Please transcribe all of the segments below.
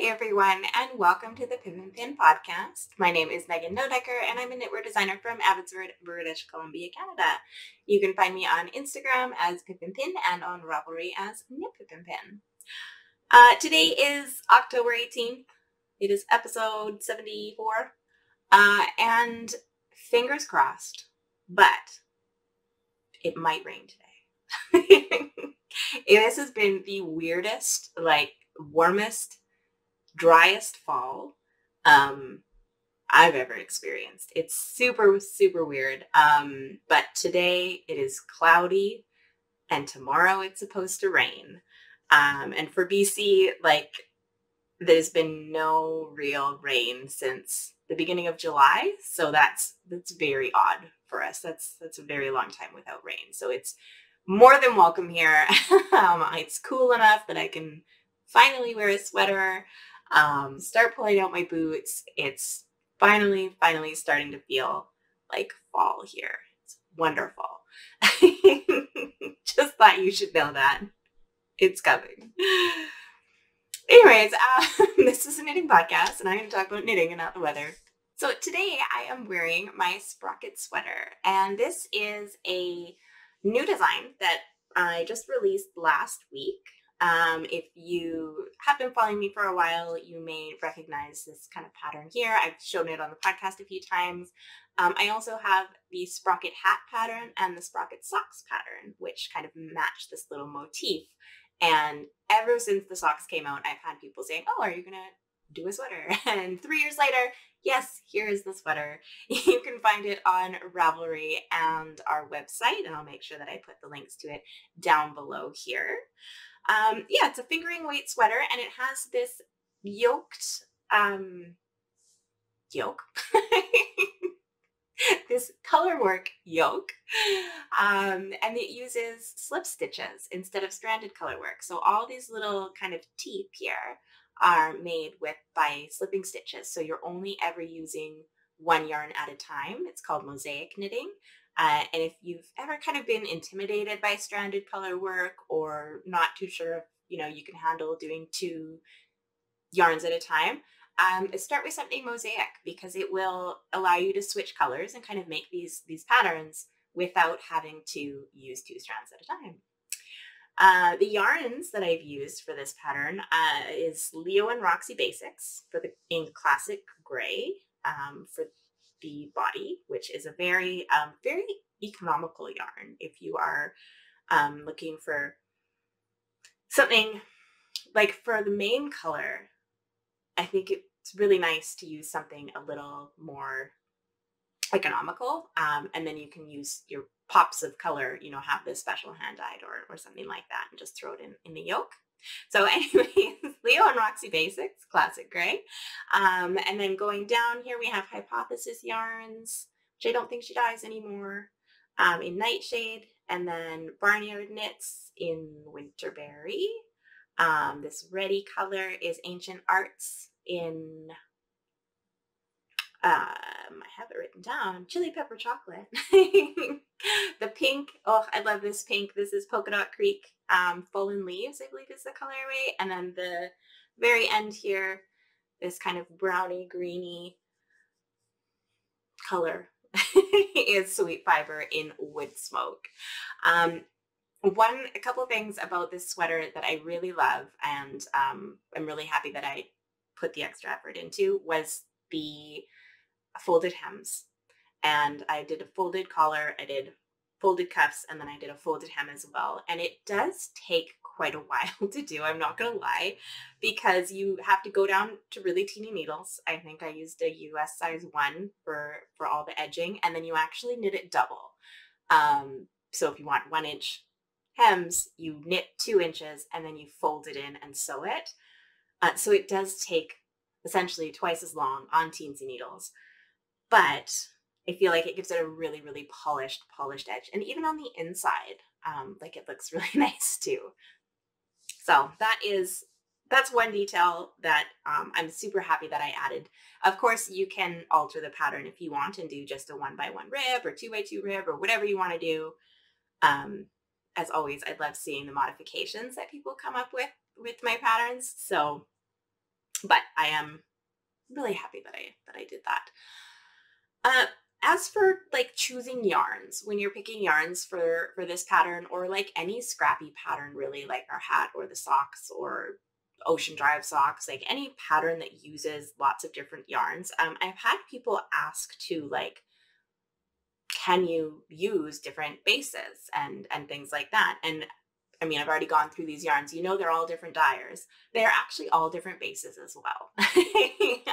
Hey everyone, and welcome to the Pip and Pin Podcast. My name is Megan Nodecker, and I'm a knitwear designer from Abbotsford, British Columbia, Canada. You can find me on Instagram as Pip and Pin and on Ravelry as Knit Pip and Pin. Today is October 18th. It is episode 74, and fingers crossed, but it might rain today. This has been the weirdest, warmest, driest fall I've ever experienced. It's super, super weird. But today it is cloudy and tomorrow it's supposed to rain. And for BC, there's been no real rain since the beginning of July. So that's very odd for us. That's a very long time without rain. So it's more than welcome here. It's cool enough that I can finally wear a sweater. Start pulling out my boots. It's finally starting to feel like fall here. It's wonderful. Just thought you should know that. It's coming. Anyways, this is a knitting podcast, and I'm going to talk about knitting and not the weather. So today I am wearing my sprocket sweater, and this is a new design that I just released last week. If you have been following me for a while, you may recognize this kind of pattern here. I've shown it on the podcast a few times. I also have the sprocket hat pattern and the sprocket socks pattern, which kind of match this little motif. And ever since the socks came out, I've had people saying, "Oh, are you going to do a sweater?" And 3 years later, yes, here is the sweater. You can find it on Ravelry and our website, and I'll make sure that I put the links to it down below here. It's a fingering weight sweater, and it has this yoked, this colorwork yoke, and it uses slip stitches instead of stranded colorwork. So all these little kind of teeth here are made by slipping stitches. So you're only ever using one yarn at a time. It's called mosaic knitting. And if you've ever kind of been intimidated by stranded color work or not too sure if, you can handle doing 2 yarns at a time, start with something mosaic, because it will allow you to switch colors and kind of make these patterns without having to use 2 strands at a time. The yarns that I've used for this pattern is Leo and Roxy Basics in classic gray for the body, which is a very economical yarn. If you are looking for something for the main color, I think it's really nice to use something a little more economical, and then you can use your pops of color, have this special hand dyed or something like that, and just throw it in the yoke. So anyways, Leo and Roxy Basics, classic gray. And then going down here, we have Hypothesis yarns, which I don't think she dyes anymore, in Nightshade. And then Barnyard knits in Winterberry. This reddy color is Ancient Arts in, I have it written down, Chili Pepper Chocolate. The pink, oh, I love this pink. This is Polka Dot Creek, Fallen Leaves, I believe is the colorway. And then the very end here, this kind of browny, greeny color is Sweet Fibre in Woodsmoke. A couple of things about this sweater that I really love, and I'm really happy that I put the extra effort into, was the folded hems. And I did a folded collar, I did folded cuffs, and then I did a folded hem as well. And it does take quite a while to do, I'm not gonna lie, because you have to go down to really teeny needles. I think I used a US size 1 for all the edging, and then you actually knit it double. So if you want 1-inch hems, you knit 2 inches and then you fold it in and sew it. So it does take essentially twice as long on teensy needles, but I feel like it gives it a really, really polished edge. And even on the inside, it looks really nice too. So that's one detail that I'm super happy that I added. Of course, you can alter the pattern if you want and do just a 1x1 rib or 2x2 rib or whatever you want to do. As always, I'd love seeing the modifications that people come up with my patterns. So but I am really happy that I did that. As for like choosing yarns, when you're picking yarns for this pattern, or like any scrappy pattern, really, like our hat or the socks or ocean drive socks, like any pattern that uses lots of different yarns, I've had people ask to like, can you use different bases and things like that? And I mean, I've already gone through these yarns. You know, they're all different dyers. They're actually all different bases as well.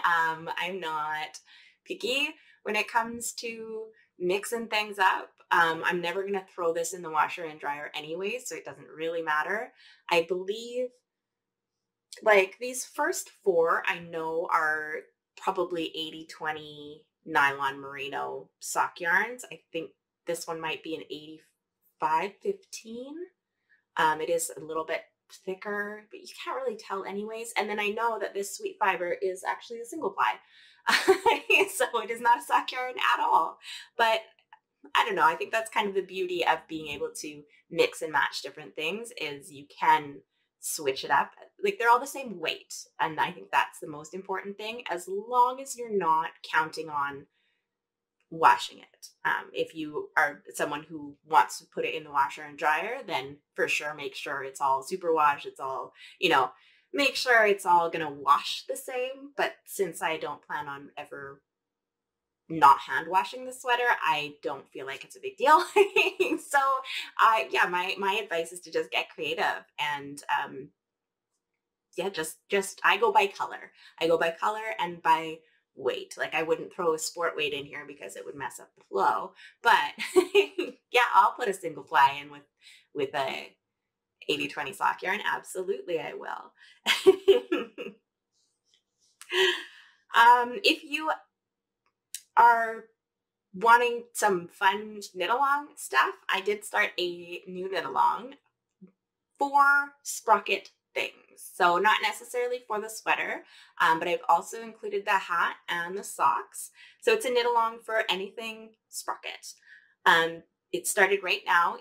I'm not picky when it comes to mixing things up. I'm never going to throw this in the washer and dryer anyway, so it doesn't really matter. I believe like these first four I know are probably 80-20 nylon merino sock yarns. I think this one might be an 85-15. It is a little bit thicker, but you can't really tell anyways. And then I know that this sweet fiber is actually a single ply. So it is not a sock yarn at all. But I don't know. I think that's kind of the beauty of being able to mix and match different things, is you can switch it up. Like they're all the same weight. And I think that's the most important thing, as long as you're not counting on washing it. If you are someone who wants to put it in the washer and dryer, then for sure make sure it's all super wash. It's all, make sure it's all going to wash the same. But since I don't plan on ever not hand washing the sweater, I don't feel like it's a big deal. So my advice is to just get creative and just I go by color. I go by color and by weight. Like I wouldn't throw a sport weight in here because it would mess up the flow. But yeah, I'll put a single ply in with a 80-20 sock yarn. Absolutely, I will. If you are wanting some fun knit along stuff, I did start a new knit along for sprocket things. So not necessarily for the sweater, but I've also included the hat and the socks. So it's a knit along for anything sprocket. It started right now.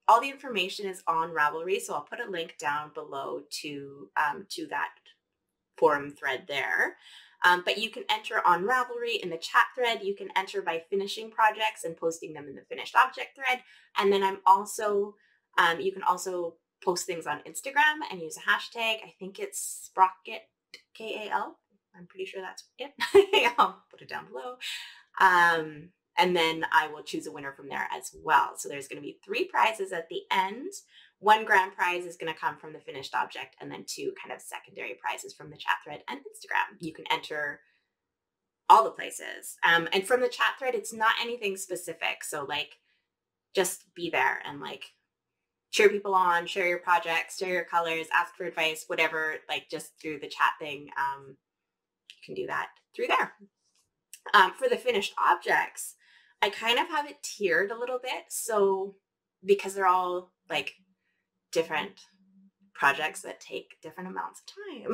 All the information is on Ravelry, so I'll put a link down below to that forum thread there. But you can enter on Ravelry in the chat thread. You can enter by finishing projects and posting them in the finished object thread. And then I'm also, you can also post things on Instagram and use a hashtag. I think it's Sprocket, K-A-L. I'm pretty sure that's it. I'll put it down below. And then I will choose a winner from there as well. So there's going to be 3 prizes at the end. 1 grand prize is going to come from the finished object, and then 2 kind of secondary prizes from the chat thread and Instagram. You can enter all the places. And from the chat thread, it's not anything specific. So like, just be there and like cheer people on, share your projects, share your colors, ask for advice, whatever, like just through the chat thing. You can do that through there. For the finished objects, I kind of have it tiered a little bit. So because they're all like different projects that take different amounts of time.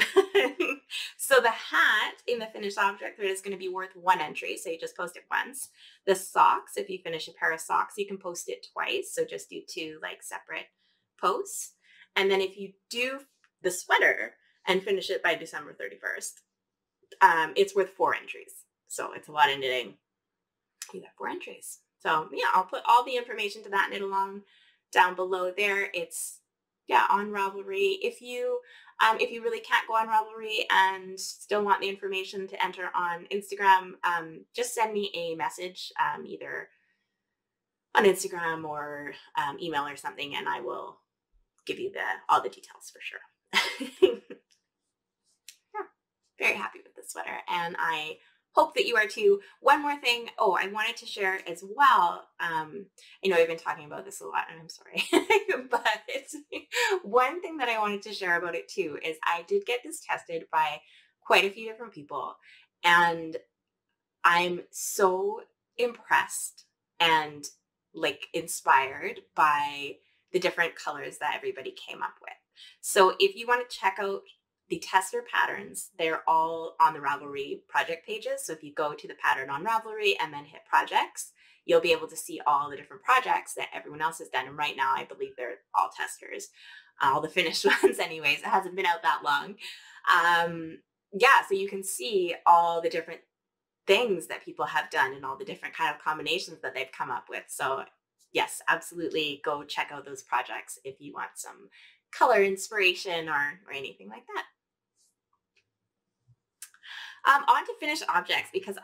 So the hat in the finished object thread is going to be worth 1 entry. So you just post it once. The socks, if you finish a pair of socks, you can post it twice. So just do 2 like separate posts. And then if you do the sweater and finish it by December 31st, it's worth 4 entries. So it's a lot of knitting. You got 4 entries. So yeah, I'll put all the information to that knit along down below there. It's on Ravelry. If you really can't go on Ravelry and still want the information to enter on Instagram, just send me a message, either on Instagram or email or something, and I will give you all the details for sure. Yeah, very happy with this sweater, and I hope that you are too. One more thing. Oh, I wanted to share as well. I know I've been talking about this a lot, and I'm sorry, but one thing that I wanted to share about it too is I did get this tested by quite a few different people, and I'm so impressed and like inspired by the different colors that everybody came up with. So if you want to check out the tester patterns, they're all on the Ravelry project pages. So if you go to the pattern on Ravelry and then hit projects, you'll be able to see all the different projects that everyone else has done. And right now, I believe they're all testers, all the finished ones anyways. It hasn't been out that long. Yeah, so you can see all the different things that people have done and all the different kind of combinations that they've come up with. So yes, absolutely go check out those projects if you want some color inspiration or anything like that. On to finished objects, because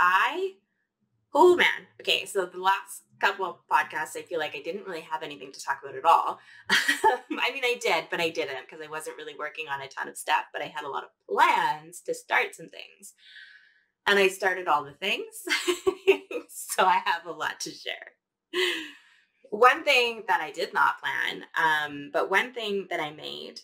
oh man. Okay, so the last couple of podcasts, I feel like I didn't really have anything to talk about at all. I mean, I did, but I didn't because I wasn't really working on a ton of stuff, but I had a lot of plans to start some things. And I started all the things. So I have a lot to share. One thing that I did not plan, but one thing that I made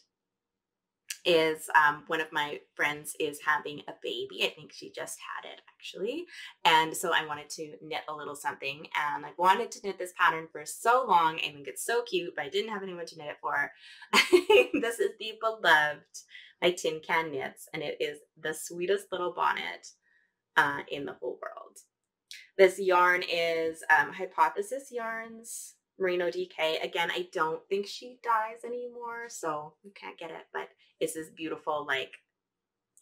is one of my friends is having a baby. I think she just had it actually. And so I wanted to knit a little something, and I wanted to knit this pattern for so long. I think it's so cute, but I didn't have anyone to knit it for. This is the beloved My Tin Can Knits, and it is the sweetest little bonnet in the whole world. This yarn is Hypothesis Yarns Merino DK. Again, I don't think she dyes anymore, so you can't get it, but it's this beautiful like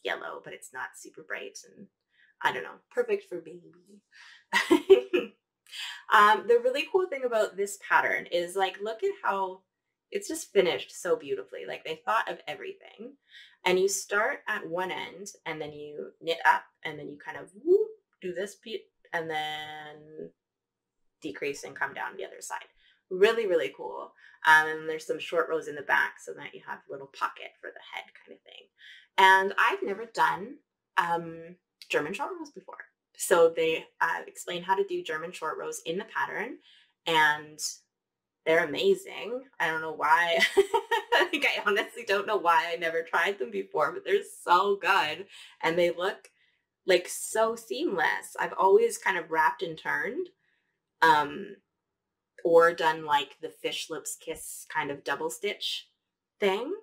yellow, but it's not super bright, and I don't know, perfect for baby. The really cool thing about this pattern is like, look at how it's just finished so beautifully. Like they thought of everything, and you start at one end and then you knit up, and then you kind of whoop, do this bit and then decrease and come down the other side. Really, really cool. And there's some short rows in the back so that you have a little pocket for the head kind of thing. And I've never done German short rows before. So they explain how to do German short rows in the pattern, and they're amazing. I don't know why. I honestly don't know why I never tried them before, but they're so good. And they look like so seamless. I've always kind of wrapped and turned. Or done like the Fish Lips Kiss kind of double stitch thing.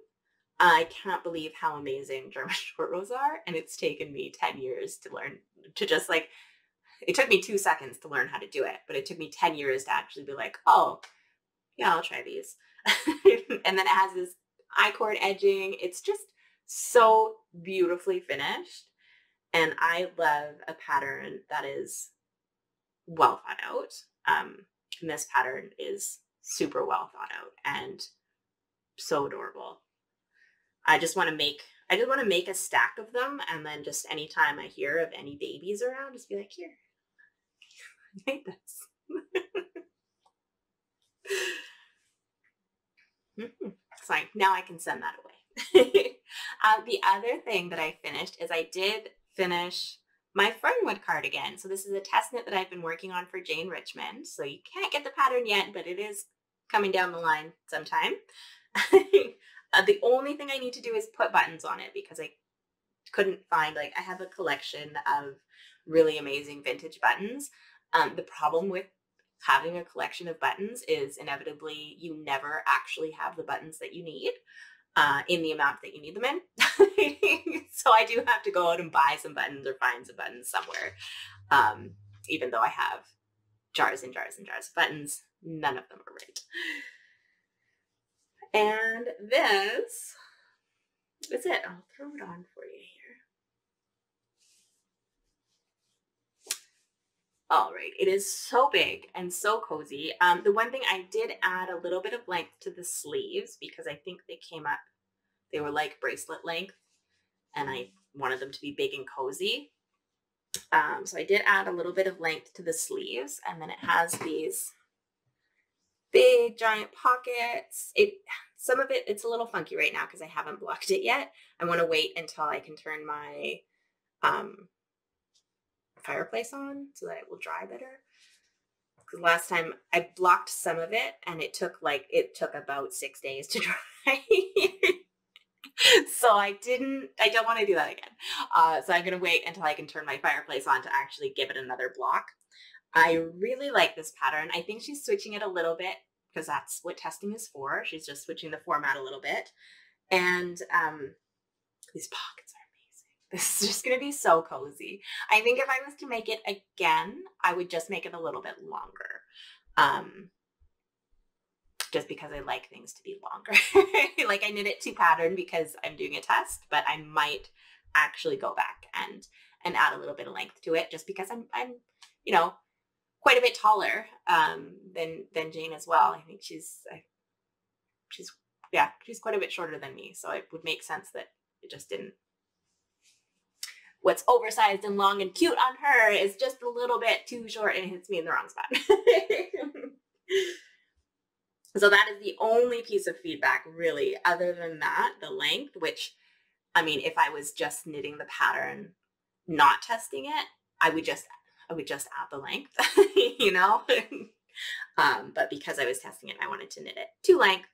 I can't believe how amazing German short rows are. And it's taken me 10 years to learn to just like, it took me 2 seconds to learn how to do it, but it took me 10 years to actually be like, oh, yeah, I'll try these. And then it has this I-cord edging. It's just so beautifully finished. And I love a pattern that is well thought out. And this pattern is super well thought out and so adorable. I just want to make a stack of them, and then just anytime I hear of any babies around, just be like, here, I made this. So now I can send that away. The other thing that I finished is I did finish my Fernwood cardigan. So this is a test knit that I've been working on for Jane Richmond. So you can't get the pattern yet, but it is coming down the line sometime. The only thing I need to do is put buttons on it, because I couldn't find, like, I have a collection of really amazing vintage buttons. The problem with having a collection of buttons is inevitably you never actually have the buttons that you need in the amount that you need them in. So I do have to go out and buy some buttons or find some buttons somewhere. Even though I have jars and jars and jars of buttons, none of them are right. And this is it. I'll throw it on for you here. All right, it is so big and so cozy. The one thing I did add a little bit of length to the sleeves, because I think they were like bracelet length, and I wanted them to be big and cozy. So I did add a little bit of length to the sleeves, and then it has these big giant pockets. Some of it's a little funky right now because I haven't blocked it yet. I want to wait until I can turn my fireplace on so that it will dry better. Because last time I blocked some of it, and it took about 6 days to dry. So I don't want to do that again. So I'm going to wait until I can turn my fireplace on to actually give it another block. I really like this pattern. I think she's switching it a little bit because that's what testing is for. She's just switching the format a little bit. And these pockets are amazing. This is just going to be so cozy. I think if I was to make it again, I would just make it a little bit longer. just because I like things to be longer. Like I knit it to pattern because I'm doing a test, but I might actually go back and add a little bit of length to it just because I'm you know, quite a bit taller than Jane as well. I think she's quite a bit shorter than me, so it would make sense that it just didn't. What's oversized and long and cute on her is just a little bit too short and hits me in the wrong spot. So that is the only piece of feedback really. Other than that, the length, which, I mean, if I was just knitting the pattern, not testing it, I would just add the length, you know. But because I was testing it, I wanted to knit it to length.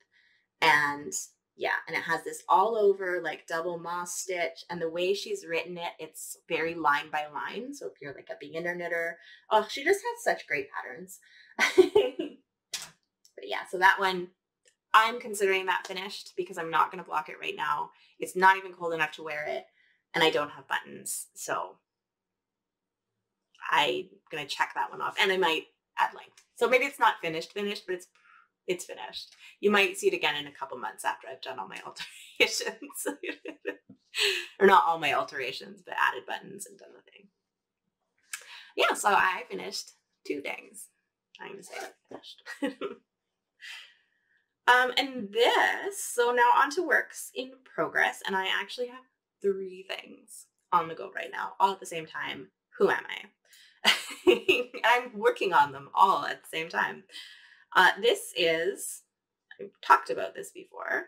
And yeah, and it has this all over like double moss stitch, and the way she's written it, it's very line by line. So if you're like a beginner knitter, oh, she just has such great patterns. But yeah, so that one, I'm considering that finished because I'm not going to block it right now. It's not even cold enough to wear it, and I don't have buttons. So I'm going to check that one off, and I might add length. So maybe it's not finished, but it's finished. You might see it again in a couple months after I've done all my alterations. Or not all my alterations, but added buttons and done the thing. Yeah, so I finished 2 things. I'm going to say I finished. And this, so now on to works in progress, and I actually have 3 things on the go right now, all at the same time. Who am I? I'm working on them all at the same time. This is, I've talked about this before,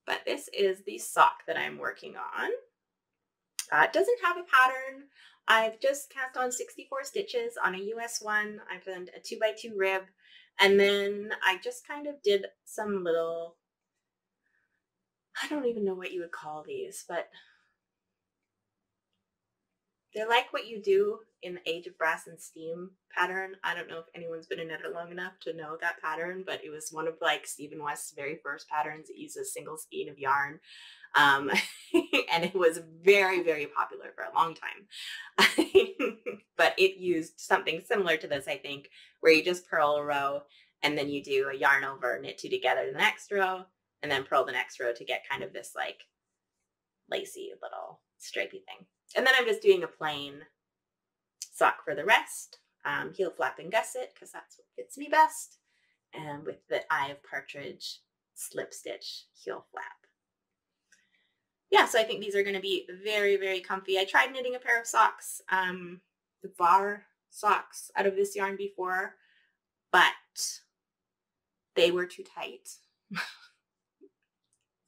but this is the sock that I'm working on. It doesn't have a pattern. I've just cast on 64 stitches on a US one. I've done a 2x2 rib, and then I just kind of did some little, I don't even know what you would call these, but they're like what you do in the Age of Brass and Steam pattern. I don't know if anyone's been a knitter long enough to know that pattern, but it was one of like Stephen West's very first patterns. It uses a single skein of yarn. And it was very, very popular for a long time. But it used something similar to this, I think, where you just purl a row and then you do a yarn over, knit 2 together the next row, and then purl the next row to get kind of this like lacy little stripey thing. And then I'm just doing a plain sock for the rest, heel flap and gusset, because that's what fits me best, and with the Eye of Partridge slip stitch heel flap. Yeah, so I think these are going to be very, very comfy. I tried knitting a pair of socks, the bar socks out of this yarn before, but they were too tight.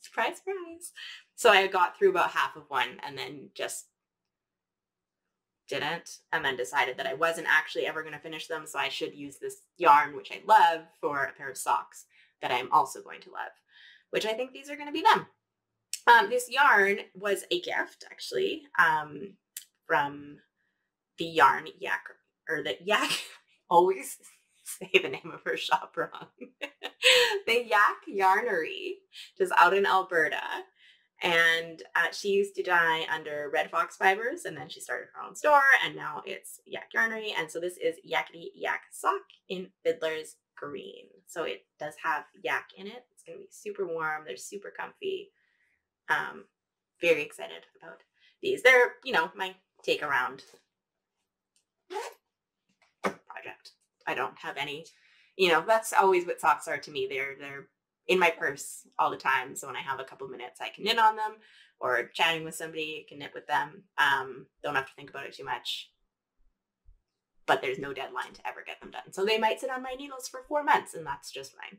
Surprise, surprise. So I got through about half of one and then just didn't, and then decided that I wasn't actually ever going to finish them, so I should use this yarn, which I love, for a pair of socks that I'm also going to love, which I think these are going to be them. This yarn was a gift, actually, from the Yarn Yak, or the Yak, always say the name of her shop wrong. The Yak Yarnery, which is out in Alberta. And she used to dye under Red Fox Fibers, and then she started her own store, and now it's Yak Yarnery. And so this is Yakity Yak Sock in Fidler's green. So it does have yak in it. It's going to be super warm. They're super comfy. Very excited about these. They're, you know, my take around project. I don't have any, you know, that's always what socks are to me. They're in my purse all the time. So when I have a couple minutes, I can knit on them, or chatting with somebody, I can knit with them. Don't have to think about it too much, but there's no deadline to ever get them done. So they might sit on my needles for 4 months, and that's just fine.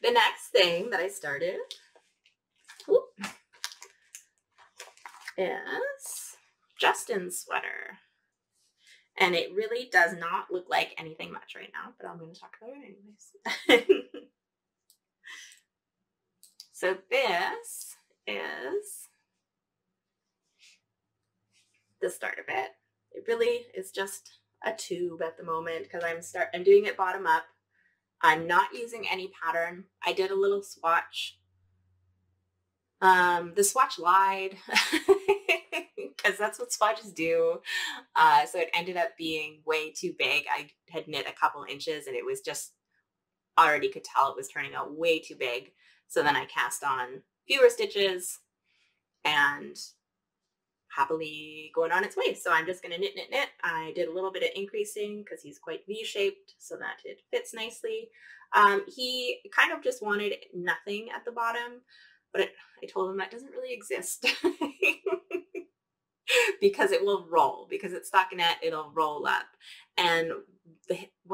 The next thing that I started is Justin's sweater. And it really does not look like anything much right now, but I'm going to talk about it anyways. So this is the start of it. It really is just a tube at the moment because I'm doing it bottom up. I'm not using any pattern. I did a little swatch. The swatch lied because that's what swatches do. So it ended up being way too big. I had knit a couple inches and it was just already could tell it was turning out way too big. So then I cast on fewer stitches and happily going on its way. So I'm just going to knit, knit, knit. I did a little bit of increasing because he's quite V-shaped so that it fits nicely. He kind of just wanted nothing at the bottom, but I told him that doesn't really exist because it will roll. Because it's stockinette, it'll roll up. And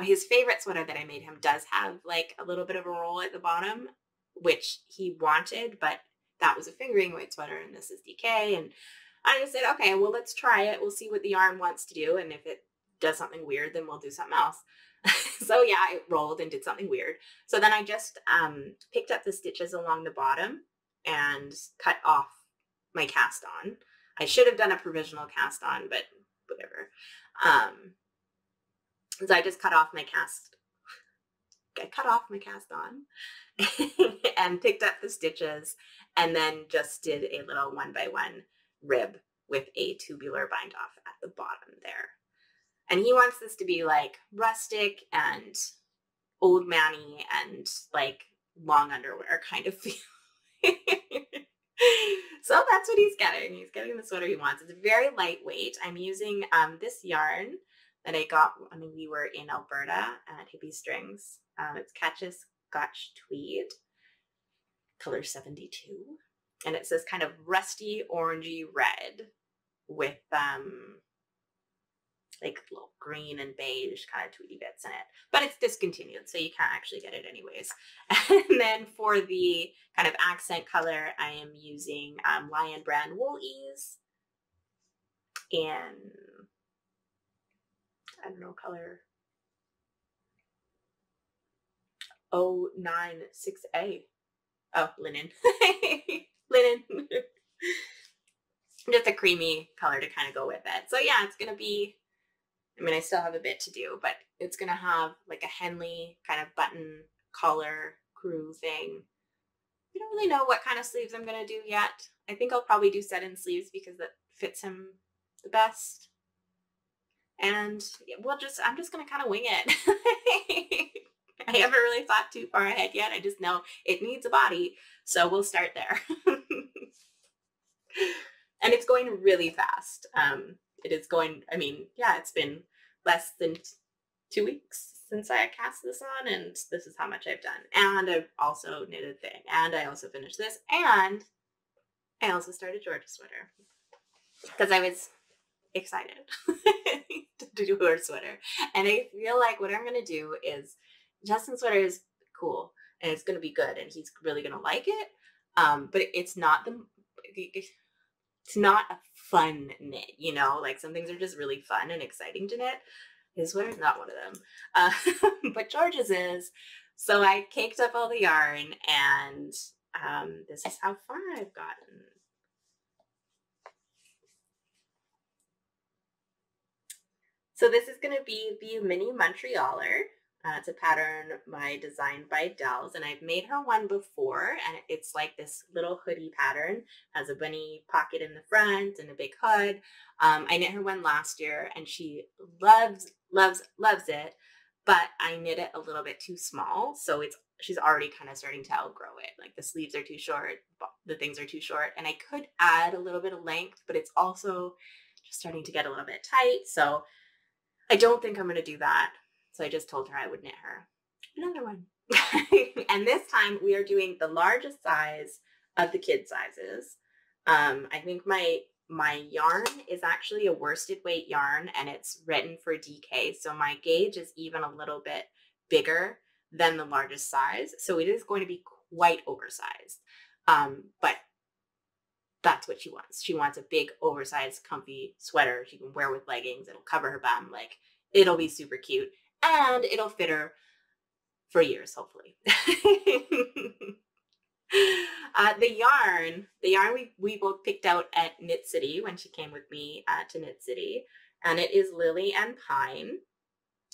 his favorite sweater that I made him does have like a little bit of a roll at the bottom, which he wanted, but that was a fingering weight sweater and this is DK. And I just said, okay, well, let's try it. We'll see what the yarn wants to do. And if it does something weird, then we'll do something else. So yeah, it rolled and did something weird. So then I just picked up the stitches along the bottom and cut off my cast on. I should have done a provisional cast on, but whatever. So I just cut off my cast on and picked up the stitches and then just did a little 1x1 rib with a tubular bind off at the bottom there. And he wants this to be like rustic and old manny and like long underwear kind of feel. So that's what he's getting. He's getting the sweater he wants. It's very lightweight. I'm using this yarn that I got when we were in Alberta at Hippie Strings. It's Katia Scotch Tweed, color 72. And it's this kind of rusty orangey red with like little green and beige kind of tweedy bits in it. But it's discontinued, so you can't actually get it anyways. And then for the kind of accent color, I am using Lion Brand Wool Ease in, I don't know, color 096A. Oh, linen. Linen. Just a creamy color to kind of go with it. So yeah, it's going to be, I mean, I still have a bit to do, but it's going to have like a Henley kind of button collar crew thing. I don't really know what kind of sleeves I'm going to do yet. I think I'll probably do set-in sleeves because that fits him the best. And I'm just going to kind of wing it. I haven't really thought too far ahead yet. I just know it needs a body. So we'll start there. And it's going really fast. It is going, I mean, yeah, it's been less than 2 weeks since I cast this on, and this is how much I've done. And I've also knitted a thing, and I also finished this, and I also started George's sweater because I was excited to do her sweater. And I feel like what I'm going to do is Justin's sweater is cool, and it's going to be good, and he's really going to like it. But it's not a fun knit, you know, like some things are just really fun and exciting to knit. His sweater is not one of them. But George's is. So I caked up all the yarn, and this is how far I've gotten. So this is going to be the Mini Montrealer. It's a pattern designed by Dells, and I've made her one before, and it's like this little hoodie pattern, has a bunny pocket in the front and a big hood. I knit her one last year, and she loves it, but I knit it a little bit too small, so she's already kind of starting to outgrow it. Like the sleeves are too short, the things are too short, and I could add a little bit of length, but it's also just starting to get a little bit tight, so I don't think I'm going to do that. So I just told her I would knit her another one. And this time we are doing the largest size of the kid sizes. I think my yarn is actually a worsted weight yarn, and it's written for DK. So my gauge is even a little bit bigger than the largest size. So it is going to be quite oversized. But that's what she wants. She wants a big, oversized, comfy sweater she can wear with leggings. It'll cover her bum. Like, it'll be super cute. And it'll fit her for years, hopefully. The yarn we both picked out at Knit City when she came with me to Knit City. And it is Lily and Pine.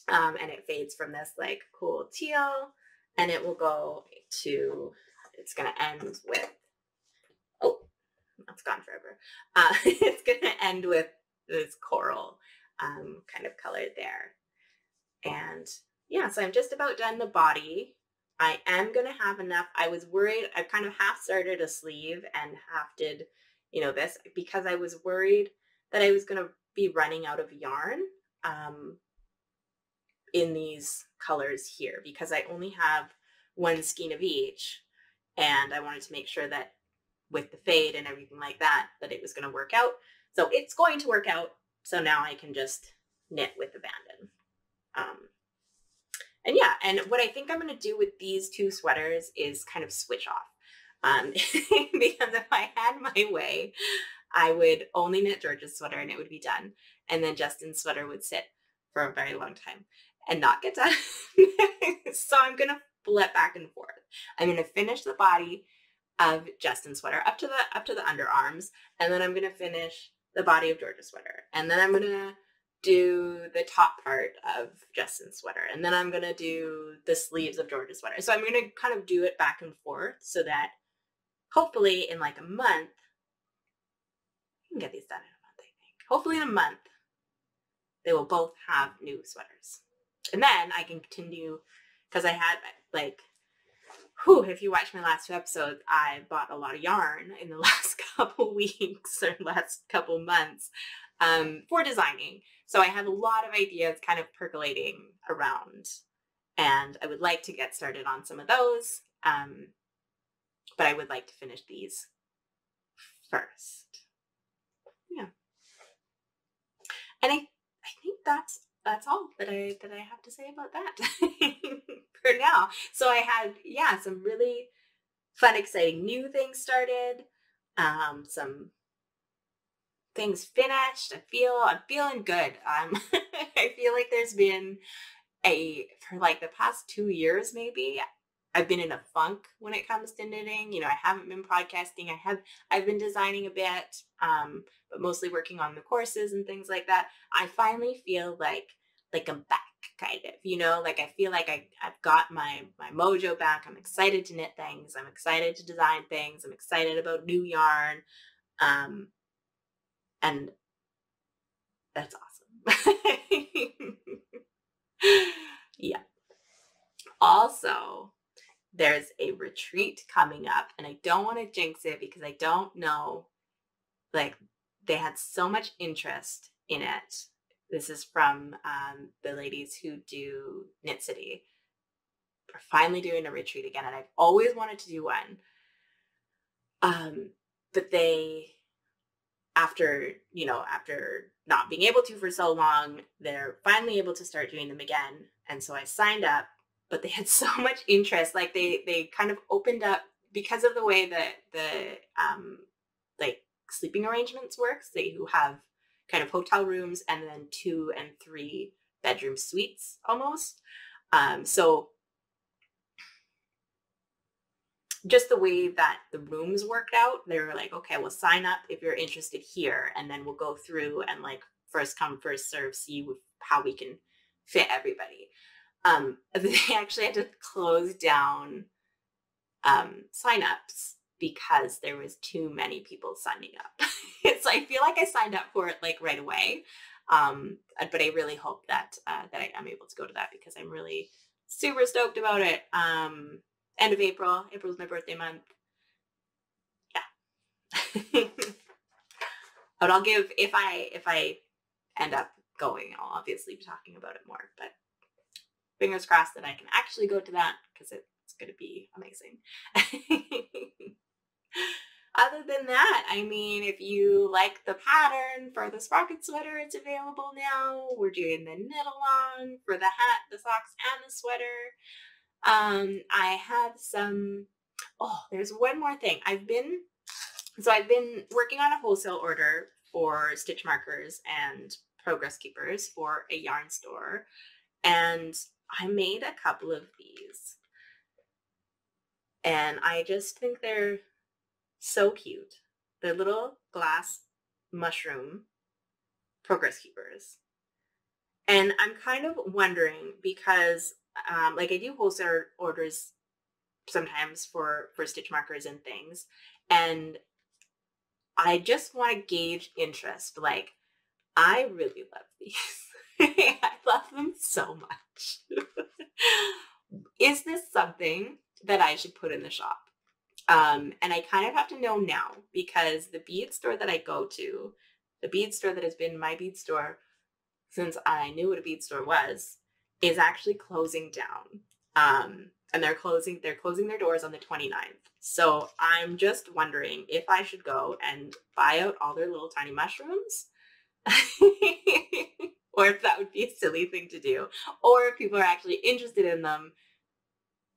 And it fades from this like cool teal. And it will go to, it's going to end with, oh, that's gone forever. It's going to end with this coral kind of color there. And yeah, so I'm just about done the body. I am going to have enough. I was worried. I kind of half started a sleeve and half did, this because I was worried that I was going to be running out of yarn in these colors here because I only have one skein of each. And I wanted to make sure that with the fade and everything like that, that it was going to work out. So it's going to work out. So now I can just knit with abandon. And yeah, and what I think I'm going to do with these two sweaters is kind of switch off. Because if I had my way, I would only knit George's sweater and it would be done. And then Justin's sweater would sit for a very long time and not get done. So I'm going to flip back and forth. I'm going to finish the body of Justin's sweater up to the underarms, and then I'm going to finish the body of George's sweater. And then I'm going to do the top part of Justin's sweater. And then I'm going to do the sleeves of George's sweater. So I'm going to kind of do it back and forth so that hopefully in like a month, I can get these done in a month, I think. Hopefully in a month, they will both have new sweaters. And then I can continue, because I had if you watch my last 2 episodes, I bought a lot of yarn in the last couple weeks or last couple months for designing. So I have a lot of ideas kind of percolating around, and I would like to get started on some of those. But I would like to finish these first. Yeah. And I think that's all that I have to say about that for now. So I had, some really fun, exciting new things started. Some things finished. I'm feeling good. I feel like there's been for like the past 2 years, maybe, I've been in a funk when it comes to knitting. I haven't been podcasting. I've been designing a bit, but mostly working on the courses and things like that. I finally feel like I'm back, kind of, like I feel like I've got my mojo back. I'm excited to knit things. I'm excited to design things. I'm excited about new yarn. And that's awesome. Yeah. Also, there's a retreat coming up, and I don't want to jinx it because I don't know, they had so much interest in it. This is from the ladies who do Knit City. We're finally doing a retreat again, and I've always wanted to do one. But they, after not being able to for so long, they're finally able to start doing them again. And so I signed up, but they had so much interest. Like they kind of opened up because of the way that the sleeping arrangements works. They have kind of hotel rooms and then 2 and 3 bedroom suites almost. So just the way that the rooms worked out, they were like, okay, well, sign up if you're interested here. And then we'll go through and first come, first serve, see how we can fit everybody. They actually had to close down signups because there was too many people signing up. So I feel like I signed up for it right away. But I really hope that I'm able to go to that because I'm really super stoked about it. End of April. April's my birthday month. Yeah. But I'll give, if I end up going, I'll obviously be talking about it more, but fingers crossed that I can actually go to that because it's going to be amazing. Other than that, I mean, if you like the pattern for the sprocket sweater, it's available now. We're doing the knit along for the hat, the socks, and the sweater. I have there's one more thing. I've been working on a wholesale order for stitch markers and progress keepers for a yarn store. And I made a couple of these. And I just think they're so cute. They're little glass mushroom progress keepers. And I'm kind of wondering because I do wholesale orders sometimes for stitch markers and things. And I just want to gauge interest. Like, I really love these. I love them so much. Is this something that I should put in the shop? And I kind of have to know now, because the bead store that I go to, the bead store that has been my bead store since I knew what a bead store was, is actually closing down. And they're closing their doors on the 29th. So I'm just wondering if I should go and buy out all their little tiny mushrooms, or if that would be a silly thing to do, or if people are actually interested in them,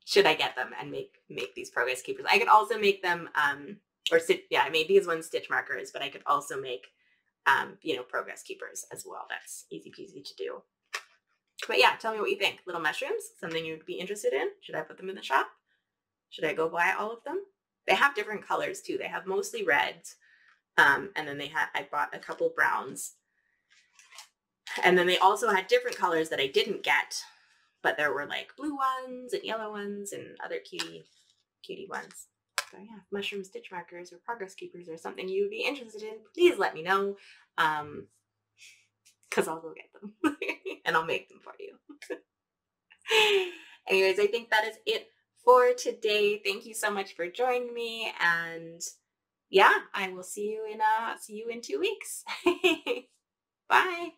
should I get them and make these progress keepers? I could also make them, I made these ones stitch markers, but I could also make, progress keepers as well. That's easy peasy to do. But yeah, tell me what you think. Little mushrooms, something you'd be interested in? Should I put them in the shop? Should I go buy all of them? They have different colors too. They have mostly reds. And then I bought a couple browns. And then they also had different colors that I didn't get, but there were like blue ones and yellow ones and other cutie ones. So yeah, mushroom stitch markers or progress keepers or something you would be interested in, please let me know. Because I'll go get them and I'll make them for you. Anyways, I think that is it for today. Thank you so much for joining me, and yeah, I will see you in 2 weeks. Bye.